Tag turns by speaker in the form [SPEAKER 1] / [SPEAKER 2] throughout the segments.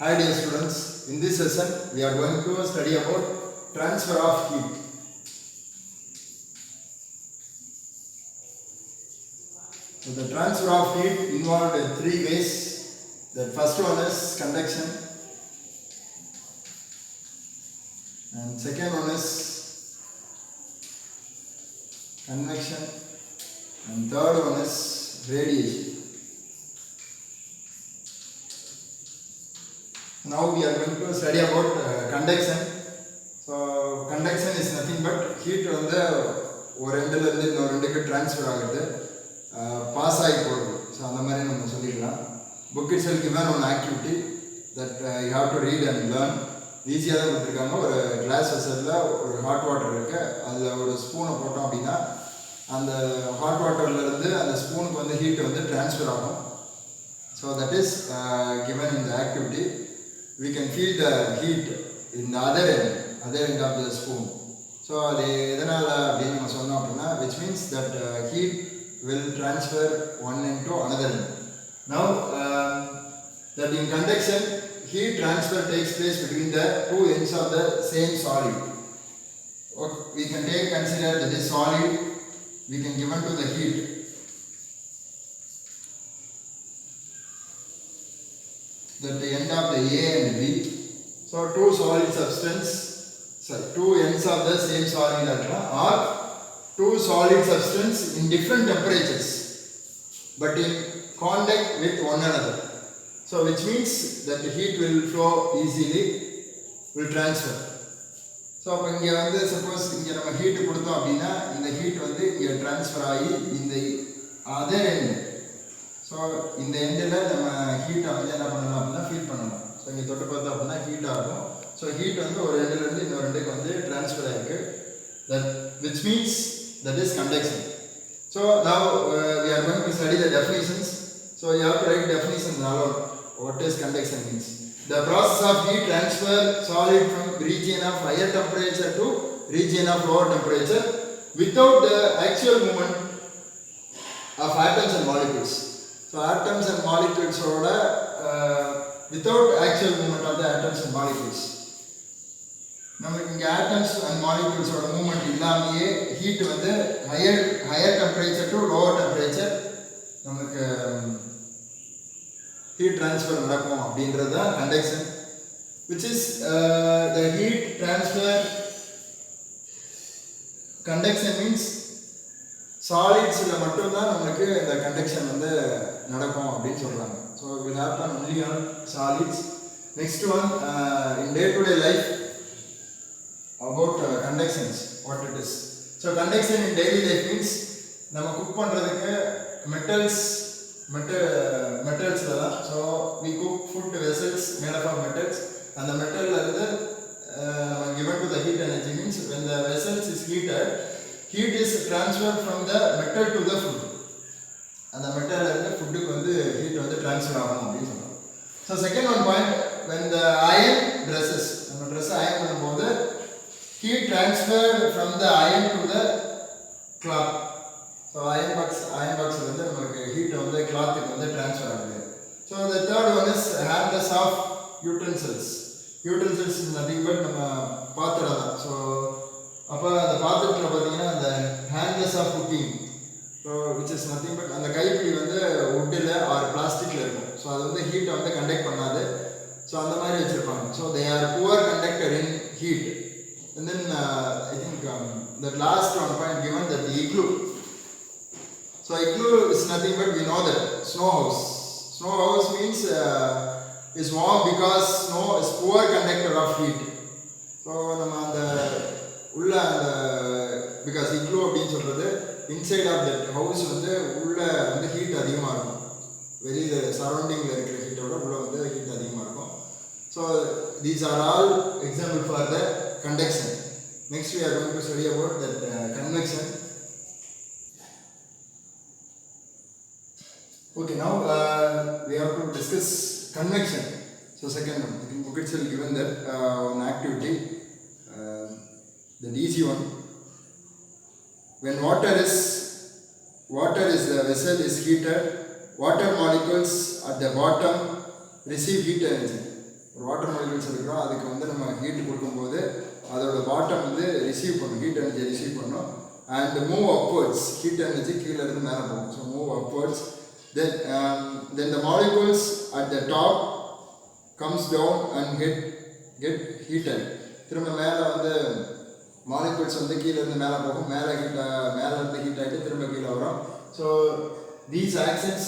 [SPEAKER 1] Hi dear students, in this session we are going to study about transfer of heat. So the transfer of heat involved in three ways. The first one is conduction, and second one is convection, and third one is radiation. Now we are going to study about conduction. So conduction is nothing but heat வந்து ஒரு எண்டில் இருந்து இன்னொரு எண்டுக்கு transfer ஆகுது, pass ஆகி போகுது. So அந்த மாதிரி நம்ம சொல்லிக்கலாம். Book it sell given one activity that you have to read and learn. ஈஸியாக தான் கொடுத்துருக்காங்க. ஒரு கிளாஸ் வெசலில் ஒரு ஹாட் வாட்டர் இருக்குது, அதில் ஒரு ஸ்பூனை போட்டோம் அப்படின்னா அந்த ஹாட் வாட்டர்லேருந்து அந்த ஸ்பூனுக்கு வந்து ஹீட் வந்து ட்ரான்ஸ்ஃபர் ஆகும். So that is given in the activity. We can feel the heat in the other end of the spoon. So அது எதனால் அப்படின்னு நம்ம சொன்னோம் அப்படின்னா, which means that heat will transfer one end to another end. Now that in conduction, heat transfer takes place between the two ends of the same solid. We can consider that this solid we can given to the heat. That the end of the A and B. So two solid substance, two ends of the same solid or two solid substance in different temperatures but in contact with one another. So which means that the heat will flow easily, will transfer. So அப்போ இங்கே வந்து suppose இங்கே நம்ம heat கொடுத்தோம் அப்படின்னா இந்த heat வந்து இங்கே ட்ரான்ஸ்ஃபர் ஆகி இந்த அதர் எண்ட், ஸோ இந்த எண்டில் நம்ம ஹீட்டை வந்து என்ன பண்ணலாம் அப்படின்னா ஃபீல் பண்ணலாம். ஸோ இங்கே தொட்டு பார்த்தோம் அப்படின்னா ஹீட் ஆகும். ஸோ ஹீட் வந்து ஒரு எண்டுலேருந்து இன்னொரு எண்டுக்கு வந்து ட்ரான்ஸ்ஃபர் ஆகிருக்கு. That which means that is conduction. So now we are going to study the definitions. So you have to write definitions alone. What is conduction means? The process of heat transfer solid from region of higher temperature to region of lower temperature without the actual movement of atoms and molecules. So atoms and molecules without actual movement of the atoms and molecules. நமக்கு இங்கே atoms and molecules movement இல்லாமையே heat வந்து higher temperature to lower temperature நமக்கு heat transfer நடக்கும் அப்படின்றது தான் conduction. which is the heat transfer. Conduction means சாலிட்ஸில் மட்டும்தான் நமக்கு இந்த கண்டக்ஷன் வந்து நடக்கும் அப்படின்னு சொல்கிறாங்க. So will happen only on solids. Next one in day to day life about conductions what it is. So conduction in daily life means நம்ம cook பண்ணுறதுக்கு மெட்டல்ஸில் தான். So we cook food vessels mat up of metals. அந்த மெட்டலில் இருந்து நம்ம given to the heat energy means when the vessels is heated, heat is transferred from the metal to the food. அந்த மெட்டல்ல இருந்து ஃபுட்டுக்கு வந்து ஹீட் வந்து ட்ரான்ஸ்ஃபர் ஆகும் அப்படின்னு சொல்றோம். So second one point, when the iron dresses, நம்ம ட்ரெஸ் அயன் பண்ணும்போது heat transferred from the iron to the cloth. So iron box வந்து நமக்கு ஹீட் வந்து கிளாத்துக்கு வந்து ட்ரான்ஸ்ஃபர் ஆகுது. So the third one is handles of utensils. Utensils is nothing but நம்ம பாத்திரம் தான். ஸோ அப்போ அந்த பாத்திரத்தில் பார்த்தீங்கன்னா அந்த handles of cooking, so which is nothing but அந்த கைப்பிடி வந்து வுட்டில் ஆர் பிளாஸ்டிக்கில் இருக்கும். ஸோ அது வந்து ஹீட்டை வந்து கண்டக்ட் பண்ணாது. ஸோ அந்த மாதிரி வச்சுருப்பாங்க. So they are poor conductor in heat. And then I think the last one point given that the igloo. So igloo is nothing but we know that snow house. Snow house means is warm because snow is poor conductor of heat. So நம்ம அந்த உள்ள அந்த because igloo அப்படின்னு சொல்கிறது inside of that house வந்து உள்ள வந்து heat அதிகமாக இருக்கும். வெளியில் சரௌண்டிங்கில் இருக்கிற ஹீட்டோட உள்ள வந்து ஹீட் அதிகமாக இருக்கும். So these are all example for the conduction. Next we are going to study about that convection. Okay, now we have to discuss convection. So second one, I think book itself given that one activity, the easy one. When water is the vessel is heated, water molecules at the bottom receive heat energy. ஒரு water molecules இருக்கிறோம், அதுக்கு வந்து நம்ம heat கொடுக்கும்போது அதோட bottom வந்து receive பண்ணும், heat energy receive பண்ணும். And move upwards, heat energy கீழே இருந்து மேலே போகும். So move upwards. Then the molecules at the top comes down and get heated. திரும்ப மேலே வந்து மாலிகூல்ஸ் வந்து கீழே இருந்து மேலே போகும், மேலே இருந்து ஹீட் ஆகிட்டு திரும்ப கீழே வரும். So these actions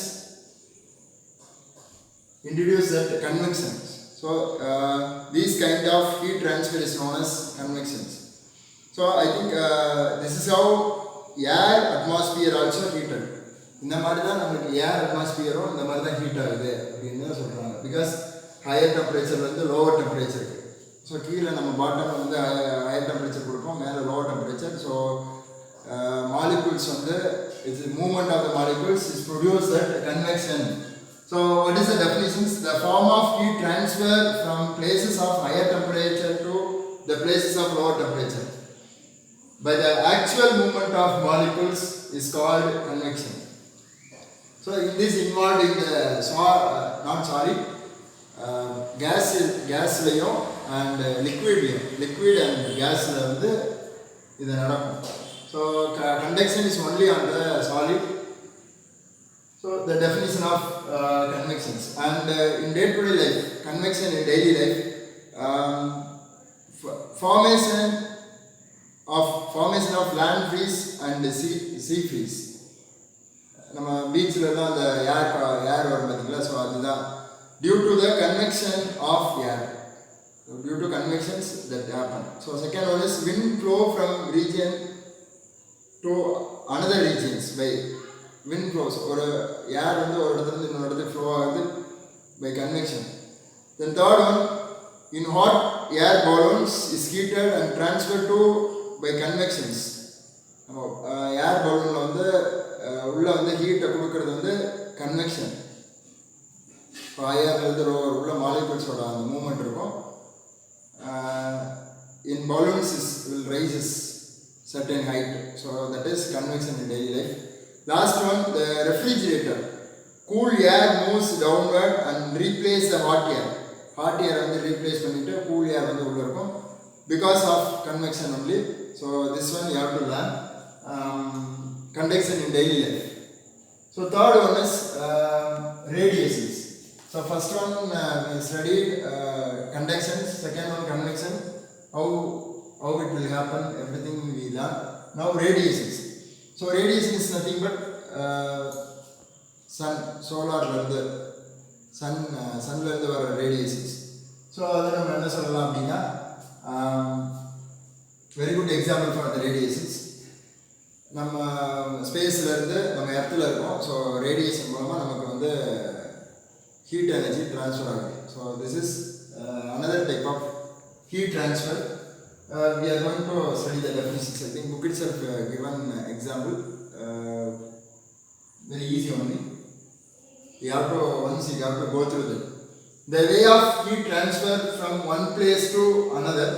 [SPEAKER 1] introduce that convections. So these kind of heat transfer is known as convections. So I think this is how air atmosphere also heated. இந்த மாதிரி தான் நமக்கு ஏர் அட்மாஸ்பியரும் இந்த மாதிரி தான் ஹீட் ஆகுது அப்படின்னு தான் சொல்கிறாங்க. பிகாஸ் ஹையர் டெம்பரேச்சர்லேருந்து லோவர் டெம்பரேச்சருக்கு. ஸோ கீழே நம்ம பாட்டம் வந்து ஹையர் டெம்பரேச்சர் கொடுப்போம், மேலே லோவர் டெம்பரேச்சர். ஸோ மாலிகூல்ஸ் வந்து it's movement of the molecules is produce that convection. So what is the definitions? The form of heat transfer from places of higher temperature to the places of lower temperature by the actual movement of molecules is called convection. So in this involved in the gas layum and liquid and gas la vandu idu nadakum. So convection is only on the solid. So the definition of convections and in day-to-day life, convection in daily life, formation of land freeze and sea freeze. நம்ம பீச்சில் அந்த ஏர் வரும் பார்த்தீங்களா, so அதுதான் due to the convection of air, due to convections that happen. So second one is wind flow from region to another regions by wind flows. ஒரு ஏர் வந்து ஒரு இடத்துல இன்னொரு இடத்துக்கு ஃப்ளோ ஆகுது by convection. Then third one, in hot air balloons is heated and transferred to by convections. ஏர் பலூனில் வந்து உள்ளே வந்து ஹீட்டை கொடுக்கறது வந்து கன்வெக்ஷன். இப்போ ஹையர்லேருந்து உள்ள மாலிகூல்ஸோட அந்த மூவ்மெண்ட் இருக்கும். இன் balloons will rises certain height. So that is convection in daily life. Last one, the refrigerator. Cool air moves downward and replace the hot air. Hot air வந்து replace பண்ணிட்டு cool air வந்து உள்ள இருக்கும் because of convection only. So this one you have to learn. Convection in daily life. So third one is radiations. So first one we studied convection, second one convection, how it will happen, everything we learn. Now radiations. So radiation is nothing but sun, solar இருந்து sunல இருந்து வர radiations. So அதை நம்ம என்ன சொல்லலாம் அப்படின்னா, very good example for the radiations. நம்ம ஸ்பேஸில் இருந்து நம்ம எர்த்தில் இருக்கோம். ஸோ ரேடியேஷன் மூலமாக நமக்கு வந்து ஹீட் எனர்ஜி ட்ரான்ஸ்ஃபர் ஆகுது. So this is another type of heat transfer. We are going to study the definitions. I think book itself given example, very easy only. You have to go through that. The way of heat transfer from one place to another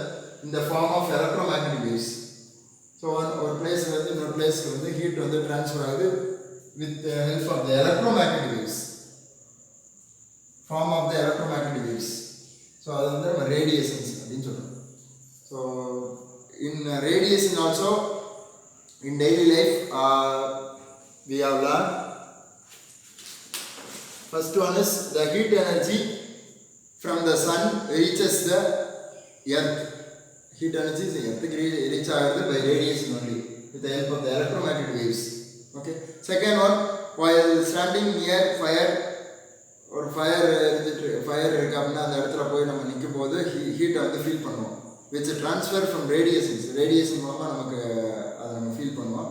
[SPEAKER 1] in the form of electromagnetic waves. So ஒரு பிளேஸ்ல இருந்து இன்னொரு பிளேஸ்க்கு வந்து heat வந்து transfer ஆகுது with the help of the electromagnetic waves, form of the electromagnetic waves. So அது வந்து நம்ம radiations அப்படின்னு சொல்றோம். So in radiation also in daily life we have learned. First one is the heat energy from the sun reaches the earth. Heat energy is earth reach by radiation only with the help of the electromagnetic waves. Okay. Second one, while standing near fire or fire இருக்கு அப்படின்னா அந்த இடத்துல போய் நம்ம நிற்கும் போது ஹீட்டை வந்து ஃபீல் பண்ணுவோம், which transfer from radiation மூலமாக நமக்கு அதை நம்ம ஃபீல் பண்ணுவோம்.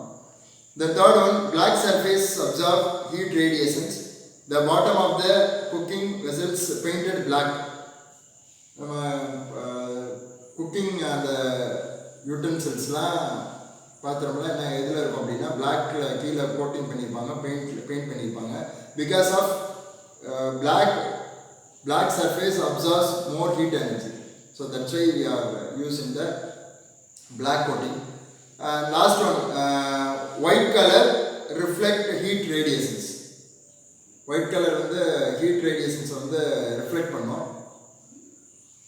[SPEAKER 1] The third one, black surface absorb heat radiations. The bottom of the cooking vessels painted black. நம்ம குக்கிங் அந்த யூட்டன்சில்ஸ்லாம் பாத்திரம்லாம் என்ன எதில் இருக்கும் அப்படின்னா பிளாக்ல கீழே கோட்டிங் பண்ணியிருப்பாங்க, பெயிண்ட் பண்ணியிருப்பாங்க. Because of black surface absorbs more heat energy. So that's why we are using the black coating. Last one, white colour reflect heat radiations. White colour வந்து ஹீட் ரேடியேஷன்ஸ் வந்து ரிஃப்ளெக்ட் பண்ணோம்.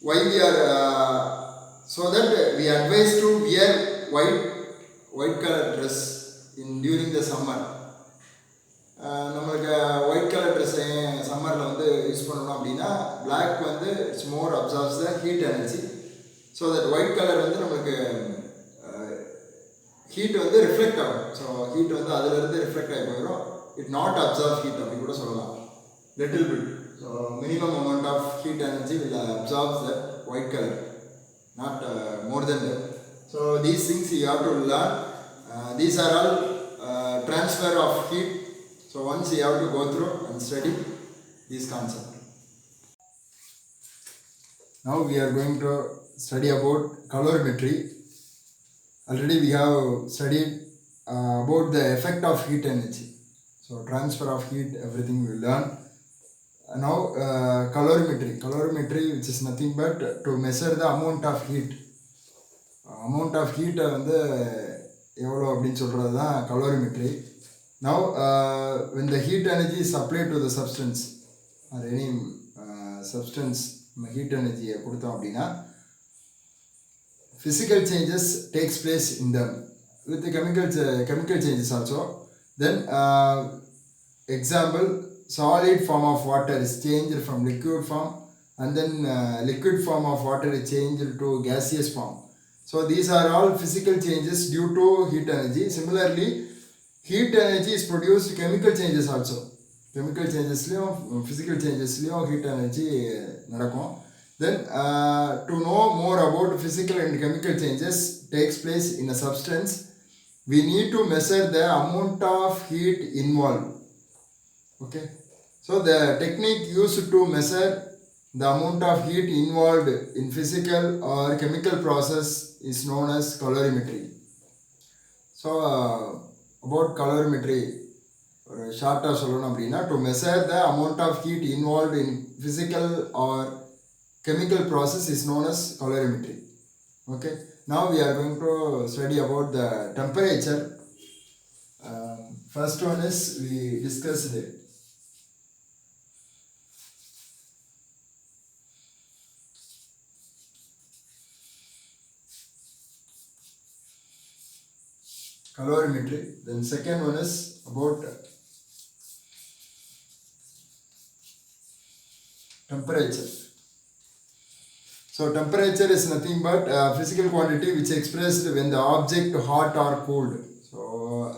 [SPEAKER 1] why we are so that we advise to wear white color dress in during the summer. நம்மளுக்கு white colour dress சம்மரில் வந்து use பண்ணணும் அப்படின்னா black வந்து it's more absorbs the heat energy. So that white colour வந்து நம்மளுக்கு heat வந்து reflect ஆகும். ஸோ ஹீட் வந்து அதிலிருந்து ரிஃப்ளெக்ட் ஆகி போயிடும். இட் நாட் அப்சார்ப் ஹீட் அப்படின்னு கூட சொல்லலாம். Little bit. So minimum amount of heat energy will absorbs the white colour, not more than that. So these things you have to learn. These are all transfer of heat. So once you have to go through and study these concepts. Now we are going to study about calorimetry. Already we have studied about the effect of heat energy. So transfer of heat, everything we learn. Now calorimetry. Calorimetry, which is nothing but to measure the amount of heat. Amount of heat வந்து எவ்வளோ அப்படின்னு சொல்கிறது தான் calorimetry. Now when the heat energy is applied to the substance or any substance, heat energy கொடுத்தோம் அப்படின்னா physical changes takes place in them with the chemical changes also. Then example, solid form of water is changed from liquid form, and then liquid form of water is changed to gaseous form. So these are all physical changes due to heat energy. Similarly, heat energy is produced chemical changes also. Chemical changesலையும் physical changesலையும் heat energy நடக்கும். Then to know more about physical and chemical changes takes place in a substance, we need to measure the amount of heat involved. Okay. So the technique used to measure the amount of heat involved in physical or chemical process is known as calorimetry. So about calorimetry, ஷார்ட்டாக சொல்லணும் அப்படின்னா to measure the amount of heat involved in physical or chemical process is known as calorimetry. Okay. Now we are going to study about the temperature. First one is we discussed it. Calorimetry. Then second one is about temperature. So temperature is nothing but physical quantity which is expressed when the object hot or cold. So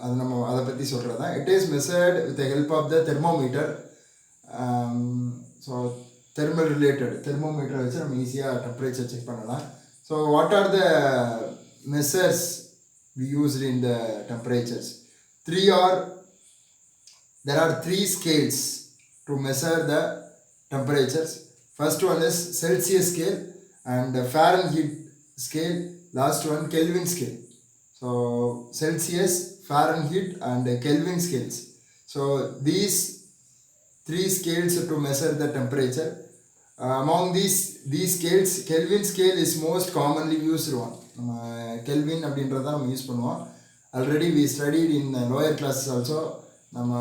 [SPEAKER 1] அது நம்ம அதை பற்றி சொல்கிறது தான். It is measured with the help of the thermometer. So thermal related thermometer வச்சு நம்ம ஈஸியாக temperature check பண்ணலாம். So what are the measures we used in the temperatures? There are three scales to measure the temperatures. First one is Celsius scale and Fahrenheit scale. Last one Kelvin scale. So Celsius, Fahrenheit and Kelvin scales. So these three scales to measure the temperature. Among these scales, Kelvin scale is most commonly used one. Kelvin அப்படின்றத நம்ம use பண்ணுவோம். Already we studied in lower classes also. நம்ம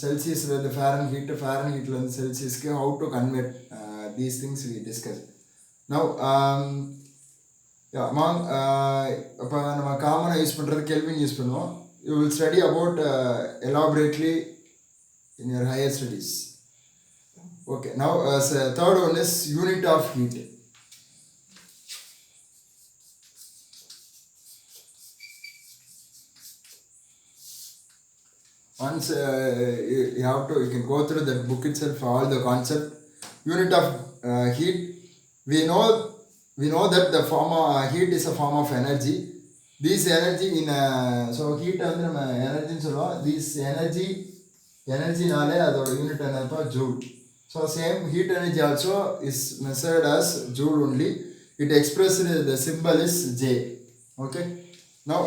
[SPEAKER 1] செல்சியஸ்லேருந்து ஃபேரன்ஹீட்லேருந்து செல்சியஸ்க்கு how to convert these things we discussed. Now among இப்போ நம்ம காமனாக use பண்ணுறது kelvin use பண்ணுவோம். You will study about elaborately in your higher studies. Okay. Now third one is unit of heat. Once you can go through that book itself, all the concept. Unit of heat. We know that the form of heat is a form of energy. This energy in so heat வந்து நம்ம எனர்ஜின்னு சொல்லுவோம். This energyனாலே அதோட unit என்னப்பா joule. So same heat energy also is measured as joule only. It expressed the symbol is J. Okay. Now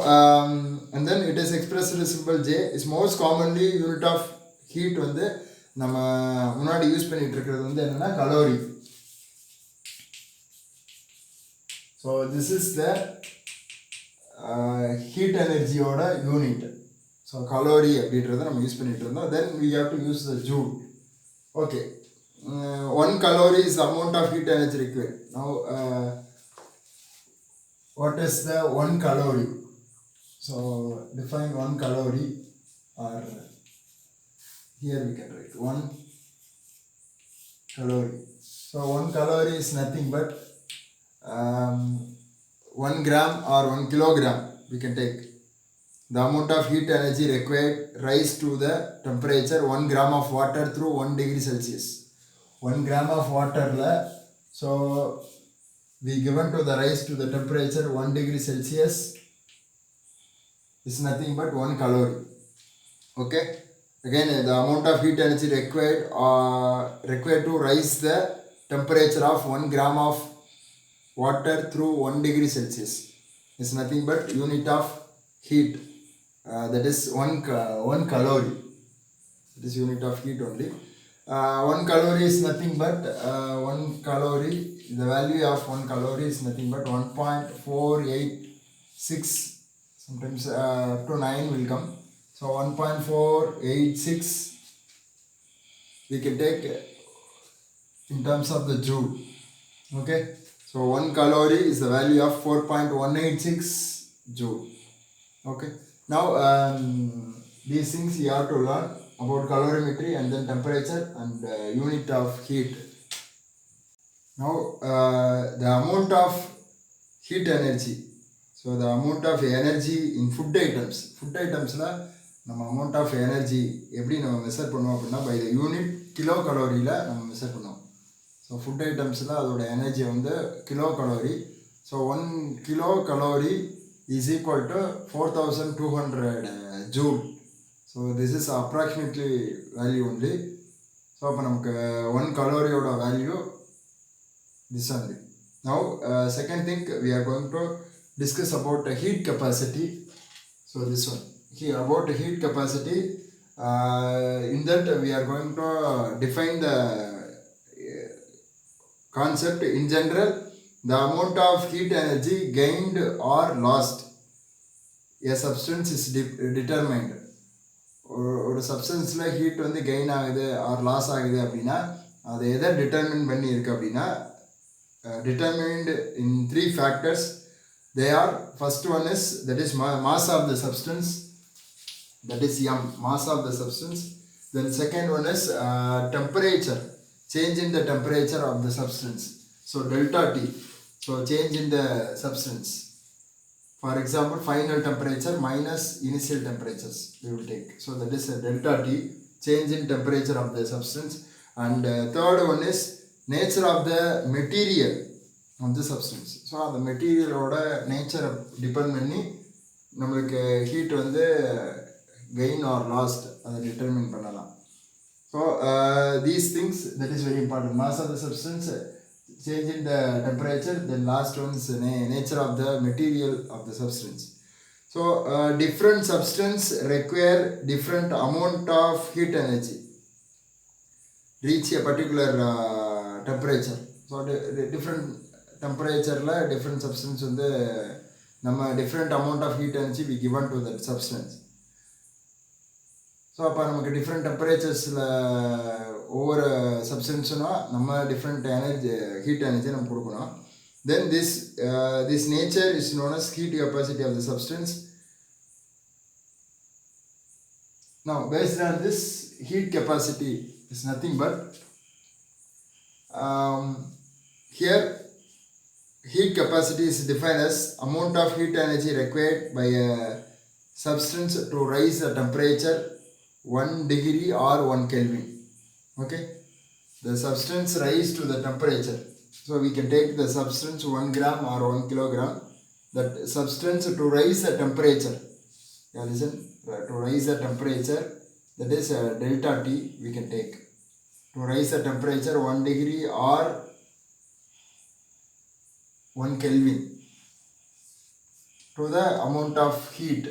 [SPEAKER 1] and then it is expressed the symbol J is most commonly unit of heat வந்து நம்ம முன்னாடி use பண்ணிட்டு இருக்கிறது வந்து என்னன்னா calorie. So this is the heat energy ஓட unit. So calorie அப்படின்றத நம்ம யூஸ் பண்ணிட்டு இருந்தோம். Then we have to use the joule. Okay. 1 calorie is the amount of heat energy required. Now, what is the 1 calorie? So, define 1 calorie, or here we can write 1 calorie. So, 1 calorie is nothing but 1 gram or 1 kilogram we can take. The amount of heat energy required rise to the temperature 1 gram of water through 1 degree Celsius. 1 gram of water, so we given to the rise to the temperature 1 degree Celsius is nothing but 1 calorie. Okay. Again, the amount of heat energy required to rise the temperature of 1 gram of water through 1 degree Celsius is nothing but unit of heat. That is 1 calorie. It is unit of heat only. 1 calorie is nothing but 1 calorie. The value of 1 calorie is nothing but 1.486. Sometimes up to 9 will come. So 1.486 we can take in terms of the joule. Okay. So 1 calorie is the value of 4.186 joule. Okay. Now these things you have to learn about calorimetry and then temperature and unit of heat. Now the amount of heat energy. So the amount of energy in food items. Food items la நம்ம amount of energy எப்படி நம்ம measure பண்ணுவோம் அப்படின்னா by the unit kilo கலோரியில் நம்ம measure பண்ணுவோம். So food ஐட்டம்ஸில் அதோட எனர்ஜி வந்து kilo calorie. So 1 kilo calorie is equal to 4200 joule. So this is approximately value only. So அப்போ நமக்கு 1 கலோரியோட value this only. Now second thing we are going to discuss about the heat capacity. So this one here about the heat capacity, in that we are going to define the concept. In general, the amount of heat energy gained or lost a substance is determined. ஒரு சப்ஸ்டன்ஸில் heat வந்து gain ஆகுது R loss ஆகுது அப்படின்னா அதை எதை determine பண்ணி இருக்கு அப்படின்னா determined in 3 factors. They are, first one is that is mass of the substance, that is m, mass of the substance. Then second one is temperature, change in the temperature of the substance, so delta T, so change in the substance. For example, final temperature minus initial temperatures we will take, so that is a delta T, change in temperature of the substance. And third one is nature of the material of the substance. So the material oda nature depend பண்ணி நம்மளுக்கு heat வந்து gain or lost அதை determine பண்ணலாம். So these things, that is very important. Mass of the substance, change in the temperature, then last one is nature of the material of the substance. So different substance require different amount of heat energy reach a particular temperature. So different temperature la different substance வந்து நம்ம different amount of heat energy be given to that substance. So அப்போ நமக்கு different டெம்பரேச்சர்ஸில் ஒவ்வொரு சப்ஸ்டன்ஸுனா நம்ம different energy heat energy நம்ம கொடுக்கணும். Then this nature is known as heat capacity of the substance. Now based on this heat capacity is nothing but here heat capacity is defined as amount of heat energy required by a substance to raise the temperature 1 degree or 1 Kelvin. Okay, the substance rise to the temperature, so we can take the substance 1 gram or 1 kilogram. That substance to raise the temperature, listen, to raise the temperature, that is delta T we can take to raise the temperature 1 degree or 1 Kelvin to the amount of heat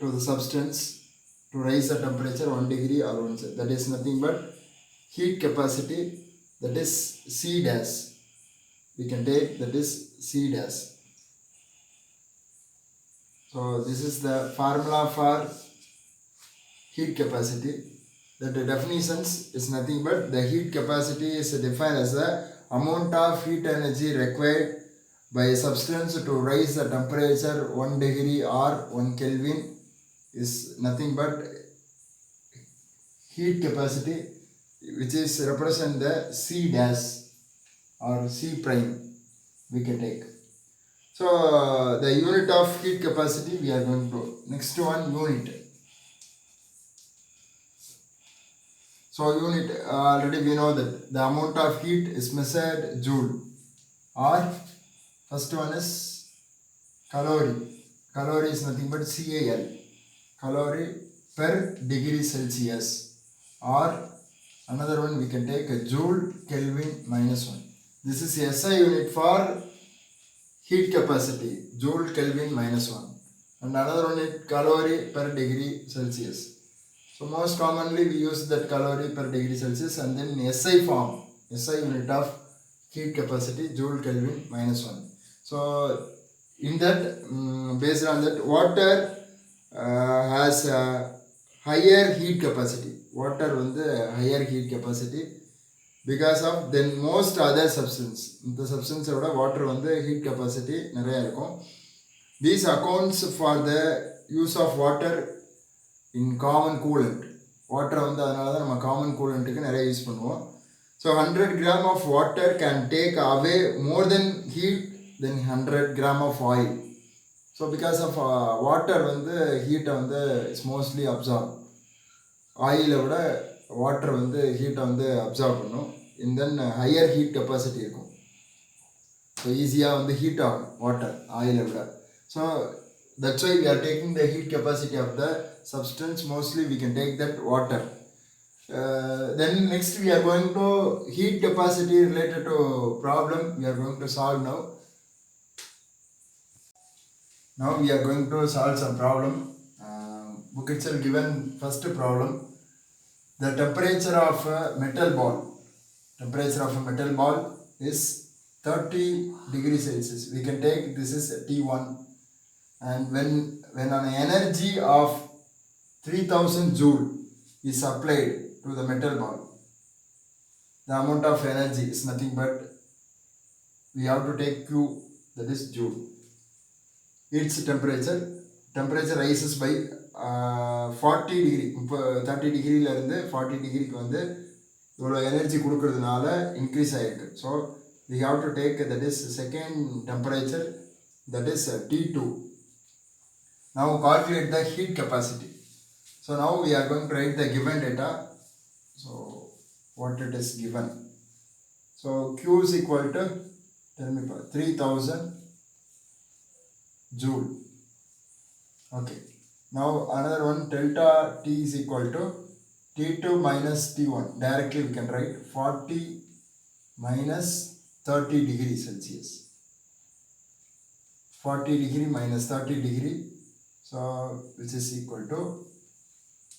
[SPEAKER 1] to the substance to raise the temperature 1 degree or 1 Celsius. That is nothing but heat capacity, that is C dash we can take, that is C dash. So this is the formula for heat capacity. That the definitions is nothing but the heat capacity is defined as the amount of heat energy required by a substance to raise the temperature 1 degree or 1 Kelvin is nothing but heat capacity, which is represent the C dash or C prime we can take. So the unit of heat capacity we are going to next one unit. So unit already we know that the amount of heat is measured joule, or first one is calorie. Calorie is nothing but CAL, calorie per degree Celsius, or another one we can take a joule Kelvin minus 1. This is SI unit for heat capacity, joule Kelvin minus 1, and another one is calorie per degree Celsius. So most commonly we use that calorie per degree Celsius, and then SI form, SI unit of heat capacity, joule Kelvin minus 1. So in that based on that, water has a higher heat capacity. Water வந்து higher heat capacity because of then most other substance. இந்த substance ஓட water வந்து heat capacity நிறைய இருக்கும். These accounts for the use of water in common coolant. Water வந்து அதனால தான் நம்ம common coolantக்கு நிறைய யூஸ் பண்ணுவோம். So 100 gram of water can take away more than heat than 100 gram of oil. So because of water வந்து heat வந்து is mostly absorb. Oil விட water வந்து heat வந்து absorb பண்ணும். And then higher heat capacity இருக்கும். So easier வந்து heat ஆகும் water oil விட. So that's why we are taking the heat capacity of the substance. Mostly we can take that water. Then next we are going to heat capacity related to problem we are going to solve now. Now we are going to solve some problem. Book itself given first problem. The temperature of a metal ball. Temperature of a metal ball is 30 degrees Celsius. We can take this is T1. And when an energy of 3000 joule is applied to the metal ball, the amount of energy is nothing but we have to take Q, that is joule. Its temperature rises by 40 degree. 30 degree ல இருந்து 40 டிகிரிக்கு வந்து இவ்வளோ energy கொடுக்கறதுனால increase ஆகிருக்கு. So we have to take that is second temperature, that is T2. Now calculate the heat capacity. So now we are going to write the given data. So what it is given. So Q is equal to, tell me, 3000 joule. Okay. Now another one, delta T is equal to T2 minus T1. Directly we can write 40 minus 30 degrees Celsius. 40 degree minus 30 degree. So which is equal to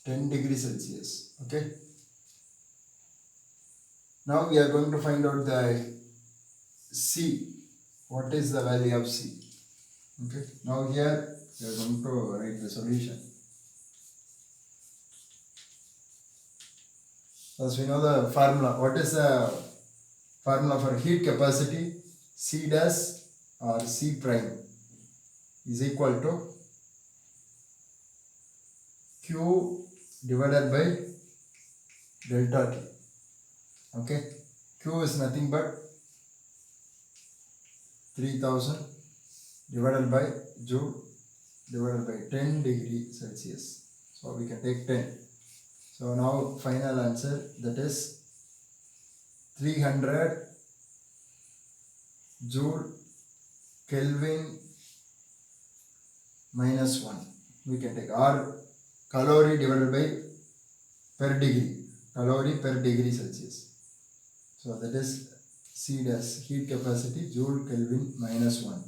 [SPEAKER 1] 10 degrees Celsius. Okay. Now we are going to find out the C. What is the value of C? Okay. Now here we are going to write the solution. As we know the formula. What is the formula for heat capacity? C dash or C prime is equal to Q divided by delta T. Okay. Q is nothing but 3000 divided by joule divided by 10 degree Celsius. So we can take 10. So now final answer, that is 300 joule Kelvin minus 1. We can take, or calorie divided by per degree, calorie per degree Celsius. So that is C dash, heat capacity, joule Kelvin minus 1.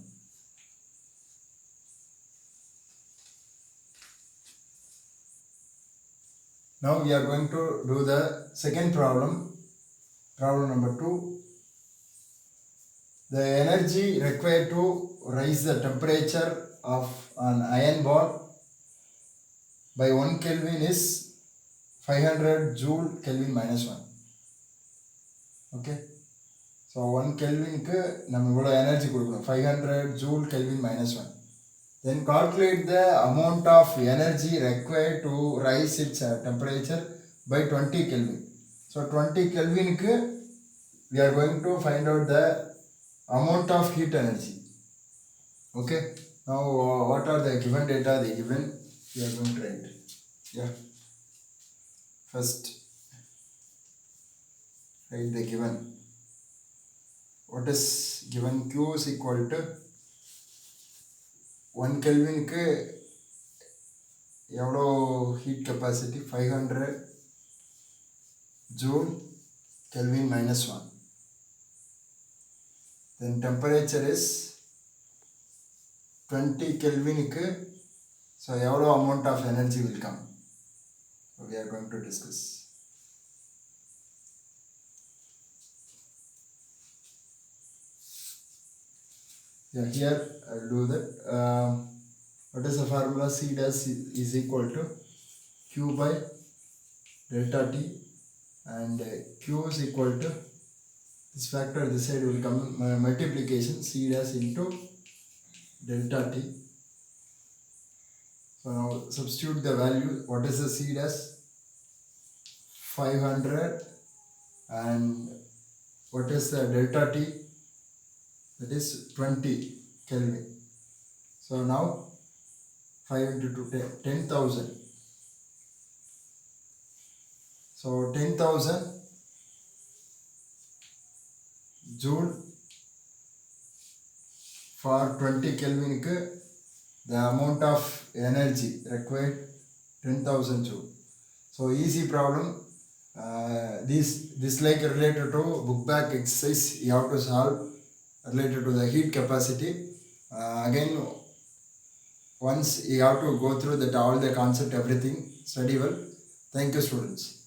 [SPEAKER 1] Now we are going to do the second problem. Problem number 2. The energy required to raise the temperature of an iron ball by 1 Kelvin is 500 joule Kelvin minus 1. Okay. So 1 Kelvin ku நம்ம energy கொடுக்கணும் 500 joule Kelvin minus 1. Then calculate the amount of energy required to rise its temperature by 20 Kelvin. So 20 Kelvin ku we are going to find out the amount of heat energy. Okay. Now what are the given data they given? We are going to write. Yeah. First write the given. What is given? Q is equal to 1 Kelvin ku எவ்வளோ heat capacity 500 joule Kelvin minus 1. Then temperature is 20 Kelvin ku, so எவ்வளோ amount of energy will come. So we are going to discuss. Yeah, here I will do that. What is the formula? C dash is equal to Q by delta T, and Q is equal to this factor this side will come multiplication C dash into delta T. So now substitute the value. What is the C dash? 500, and what is the delta T? That is 20 Kelvin. So now 5 into 2, 10,000. So 10,000 joule for 20 Kelvin ku, the amount of energy required 10,000 joule. So easy problem. This like related to book back exercise you have to solve related to the heat capacity. Again, once you have to go through that all the concept, everything, study well. Thank you, students.